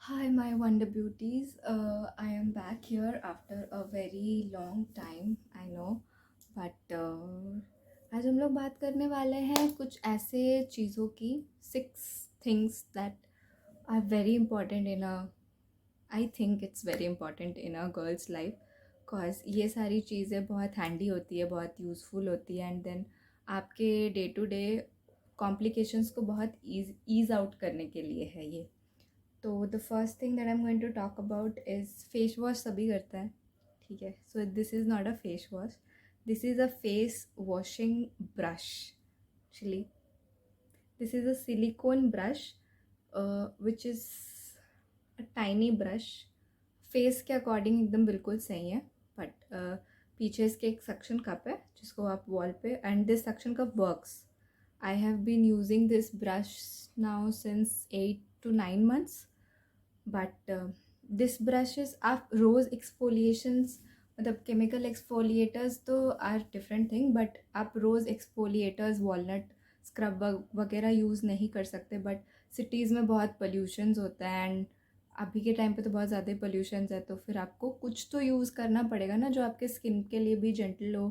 Hi, my Wonder Beauties. I am back here after a very long time, I know, but आज हम लोग बात करने वाले हैं कुछ ऐसे चीज़ों की 6 things that are very important in a I think it's very important in a girl's life cause ये सारी चीज़ें बहुत हैंडी होती है, बहुत यूज़फुल होती है एंड देन आपके डे टू डे कॉम्प्लिकेशंस को बहुत ईज़ आउट करने के लिए है ये। तो the first thing that I am going to talk about is face wash सभी करता है, ठीक है। So this is not a face wash, this is a face washing brush actually. This is a silicone brush which is a tiny brush. Face के according एकदम बिल्कुल सही है, बट पीछे इसके एक सक्शन कप है जिसको आप वॉल पे and this suction cup works. I have been using this brush now since 8 to 9 months, but this brushes आप रोज़ एक्सफोलिएशंस मतलब केमिकल एक्सफोलिएटर्स तो आर डिफरेंट थिंग, बट आप रोज़ एक्सफोलिएटर्स वॉलनट स्क्रब वगैरह यूज़ नहीं कर सकते। बट सिटीज़ में बहुत पोल्यूशंस होता है एंड अभी के टाइम पे तो बहुत ज़्यादा पोल्यूशंस है, तो फिर आपको कुछ तो यूज़ करना पड़ेगा ना जो आपके स्किन के लिए भी जेंटल हो,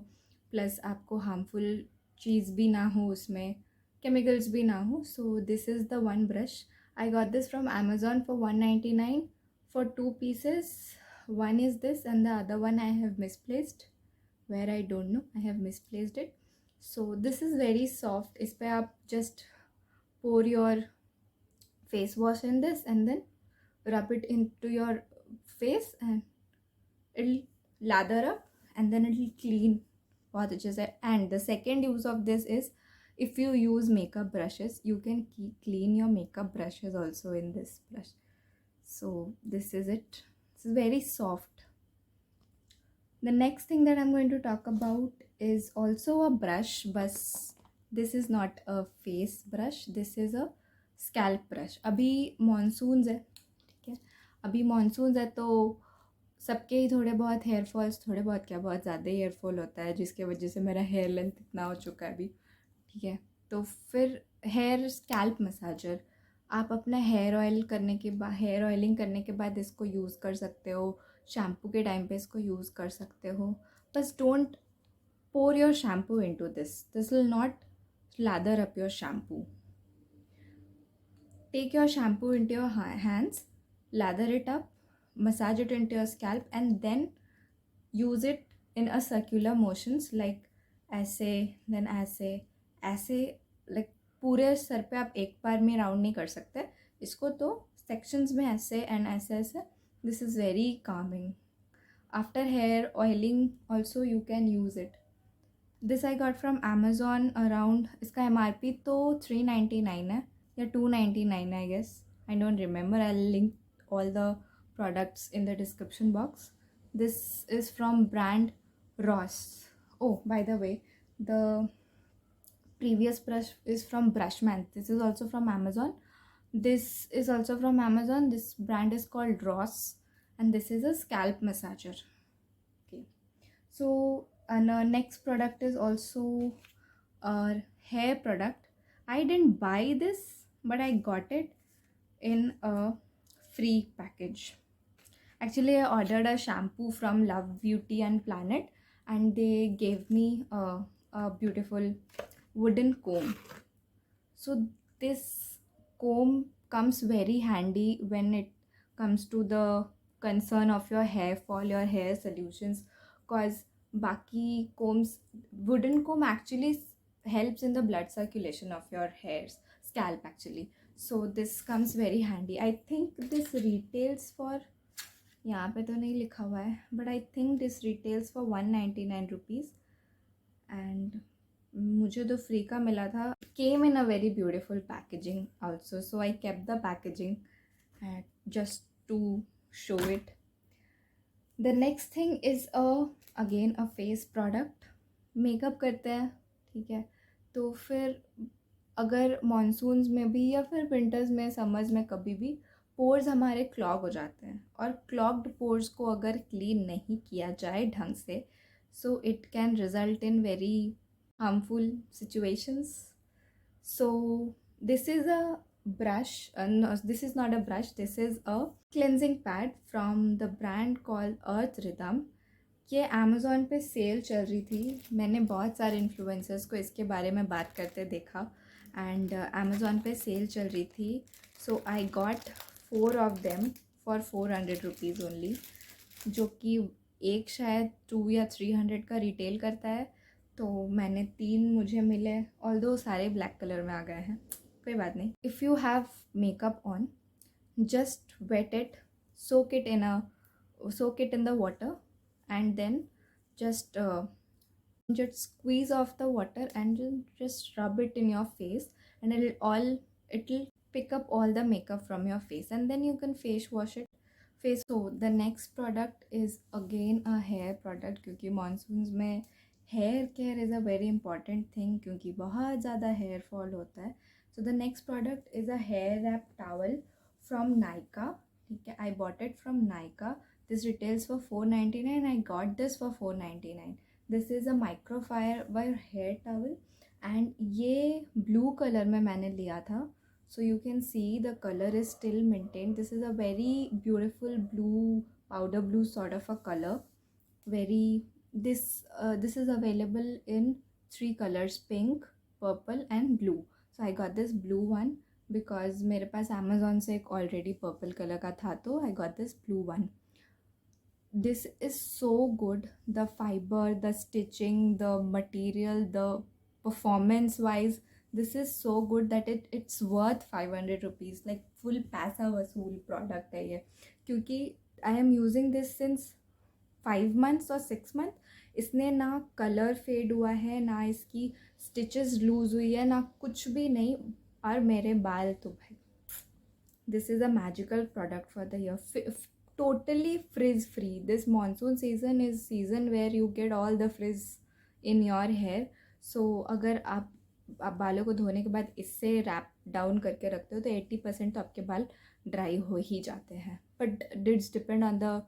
प्लस आपको हार्मफुल चीज़ भी ना हो, उसमें केमिकल्स भी ना हो। सो this is the one brush. I got this from Amazon for 199 for 2 pieces. One is this and the other one I have misplaced. Where I don't know, I have misplaced it. So this is very soft. इस पे आप just pour your face wash in this and then rub it into your face and it'll lather up and then it'll clean बहुत अच्छे से। And the second use of this is if you use makeup brushes, you can clean your makeup brushes also in this brush. So this is it. This is very soft. The next thing that I'm going to talk about is also a brush, but this is not a face brush. This is a scalp brush. अभी monsoons है, ठीक है। अभी monsoons है तो सबके ही थोड़े बहुत हेयर फॉल्स, थोड़े बहुत क्या बहुत ज़्यादा ही हेयर फॉल होता है, जिसके वजह से मेरा हेयर लेंथ इतना हो चुका है अभी, ठीक है। तो फिर हेयर स्कैल्प मसाजर आप अपना हेयर ऑयल करने के बाद, हेयर ऑयलिंग करने के बाद इसको यूज़ कर सकते हो। शैम्पू के टाइम पे इसको यूज़ कर सकते हो। बस don't pour your shampoo into this. This will not lather up your shampoo. Take your shampoo into your hands, lather it up, massage it into your scalp, and then use it in a circular motions like ऐसे then ऐसे ऐसे, like पूरे sir पे आप एक बार में round नहीं कर सकते इसको, तो सेक्शंस में ऐसे एंड ऐसे ऐसे। This is very calming. After hair oiling also you can use it. This I got from Amazon around, इसका MRP तो 399 है या 299 I guess, I don't remember. I link all the products in the description box. This is from brand Ross. Oh, by the way, the previous brush is from Brushman. This is also from Amazon. This is also from Amazon. This brand is called Ross, and this is a scalp massager. Okay, so and next product is also a hair product. I didn't buy this, but I got it in a free package. Actually, I ordered a shampoo from Love Beauty and Planet, and they gave me a beautiful wooden comb. So this comb comes very handy when it comes to the concern of your hair fall, your hair solutions, cause baki combs, wooden comb actually helps in the blood circulation of your hairs, scalp actually. So this comes very handy. I think this retails for, यहाँ पे तो नहीं लिखा हुआ है, but I think this retails for 199 rupees and मुझे तो free का मिला था। Came in a very beautiful packaging also, so I kept the packaging just to show it. The next thing is again a face product. Makeup करते हैं, ठीक है, तो फिर अगर मानसून्स में भी या फिर विंटर्स में, समर्स में, कभी भी पोर्स हमारे क्लॉग हो जाते हैं, और क्लॉग्ड पोर्स को अगर क्लीन नहीं किया जाए ढंग से, so it can result in very harmful situations. So this is a brush. No, this is not a brush, this is a cleansing pad from the brand called Earth Rhythm. ये Amazon पे cell चल रही थी. मैंने बहुत सारे influencers को इसके बारे में बात करते देखा एंड अमेज़ॉन पे सेल चल रही थी. So I got 4 of them for 400 rupees only, जो कि एक शायद 2 या 300 का रिटेल करता है. तो मैंने 3 मुझे मिले, ऑल्दो सारे ब्लैक कलर में आ गए हैं. कोई बात नहीं. If you have makeup on, just wet it, soak it in a soak it in the water, and then just just squeeze off the water and just rub it in your face, and it'll pick up all the makeup from your face, and then you can face wash it. So the next product is again a hair product, क्योंकि monsoons में hair care is a very important thing, क्योंकि बहुत ज़्यादा hair fall होता है. So the next product is a hair wrap towel from Nykaa. ठीक है, I bought it from Nykaa. This retails for 499. I got this for 499. This is a microfiber hair towel and ये blue color में मैंने लिया था. So you can see the color is still maintained. This is a very beautiful blue, powder blue sort of a color. This is available in 3 colors: pink, purple and blue. So I got this blue one because मेरे पास Amazon से एक already purple colour का था, तो I got this blue one. This is so good. The fibre, the stitching, the material, the performance wise, this is so good that it's worth 500 rupees. Like full पैसा वसूल product है ये, क्योंकि I am using this since 5 months और 6 month. इसने ना colour fade हुआ है, ना इसकी स्टिचेस लूज़ हुई है, ना कुछ भी नहीं. और मेरे बाल तो भाई, this is a magical product for the year. Totally frizz free. This monsoon season is season where you get all the frizz in your hair. So अगर आप बालों को धोने के बाद इससे रैप डाउन करके रखते हो तो 80% तो आपके बाल ड्राई हो ही जाते हैं. But it's depend on the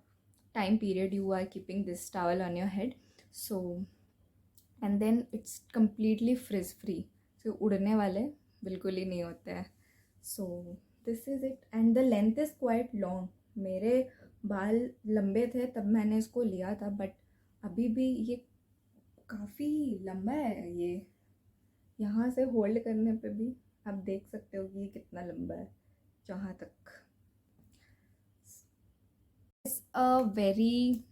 time period you are keeping this towel on your head. So and then it's completely frizz free. So उड़ने वाले बिल्कुल ही नहीं होते हैं. So this is it and the length is quite long. मेरे बाल लंबे थे तब मैंने इसको लिया था, बट अभी भी ये काफ़ी लंबा है. ये यहाँ से होल्ड करने पे भी आप देख सकते हो कि ये कितना लंबा है. जहाँ तक it's a very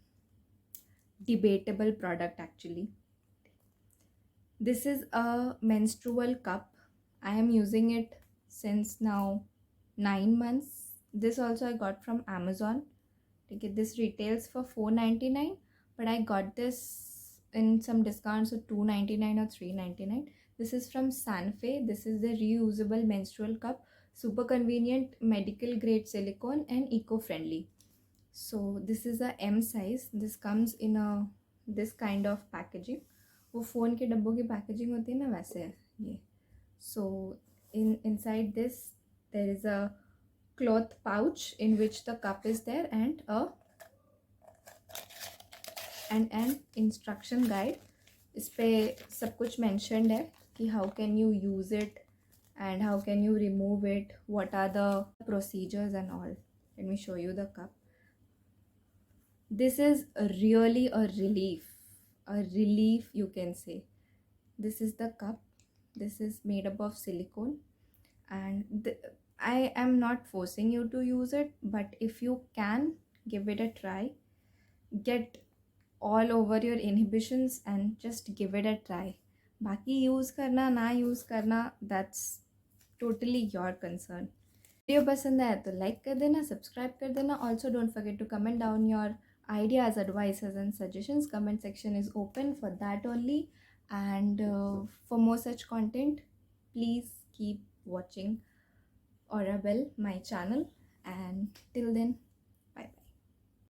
debatable product actually. This is a menstrual cup. I am using it since now 9 months. This also I got from Amazon. Okay, this retails for 499, but I got this in some discounts, so 299 or 399. This is from Sanfe. This is the reusable menstrual cup. Super convenient, medical grade silicone and eco-friendly. So this is a M size. This comes in a this kind of packaging. वो phone के डब्बों की packaging होती है ना, वैसे है ये. So inside this there is a cloth pouch in which the cup is there and an instruction guide. इस पे सब कुछ mentioned है कि how can you use it and how can you remove it, what are the procedures and all. Let me show you the cup. This is really a relief you can say. This is the cup. This is made up of silicone, and I am not forcing you to use it, but if you can, give it a try. Get all over your inhibitions and just give it a try. बाकी use करना ना use करना, that's totally your concern. Video पसंद आया तो like कर देना, subscribe कर देना. Also don't forget to comment down your ideas, advices and suggestions. Comment section is open for that only. And for more such content, please keep watching Aurabelle, my channel. And till then,